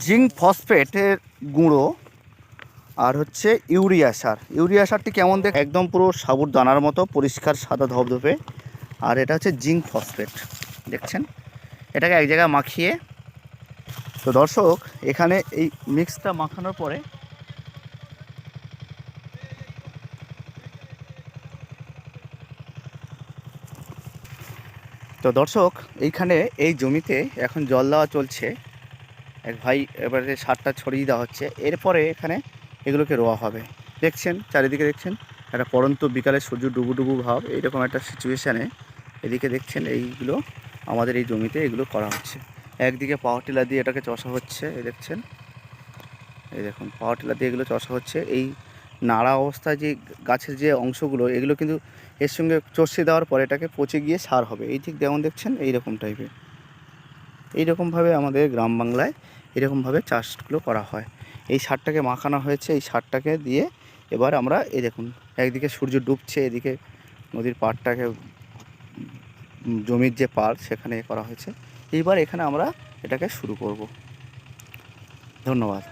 Zinc ফসফেটের গুঁড়ো আর হচ্ছে urea সার। Urea সারটি কেমন দেখ, একদম পুরো সাবুর দানার মতো পরিষ্কার সাদা ধবধবে। আর এটা হচ্ছে জিঙ্ক ফসফেট, দেখছেন। এটাকে এক জায়গায় মাখিয়ে, তো দর্শক এখানে এই মিক্সটা মাখানোর পরে এইখানে এই জমিতে এখন জল দেওয়া চলছে। এক ভাই এবারে সারটা ছড়িয়ে দেওয়া হচ্ছে, এরপরে এখানে এগুলোকে রোয়া হবে। দেখছেন চারিদিকে, দেখছেন একটা পড়ন্ত বিকালে সূর্য ডুবু ডুবু ভাব, এইরকম একটা সিচুয়েশানে এদিকে দেখছেন এইগুলো আমাদের এই জমিতে এগুলো করা হচ্ছে। একদিকে পাওয়ার টিলার দিয়ে এটাকে চষা হচ্ছে, এই দেখছেন, এই দেখুন পাওয়ার টিলার দিয়ে এগুলো চষা হচ্ছে। এই নাড়া অবস্থায় যে গাছের যে অংশগুলো, এগুলো কিন্তু এর সঙ্গে চষে দেওয়ার পরে এটাকে পচে গিয়ে সার হবে। এই ঠিক যেমন দেখছেন এইরকম টাইপের, এইরকমভাবে আমাদের গ্রাম বাংলায় এরকমভাবে চাষগুলো করা হয়। এই সারটাকে মাখানো হয়েছে, এই সারটাকে দিয়ে এবার আমরা এই দেখুন একদিকে সূর্য ডুবছে, এদিকে নদীর পাড়টাকে, জমির যে পাড় সেখানে করা হয়েছে। এইবার এখানে আমরা এটাকে শুরু করব। ধন্যবাদ।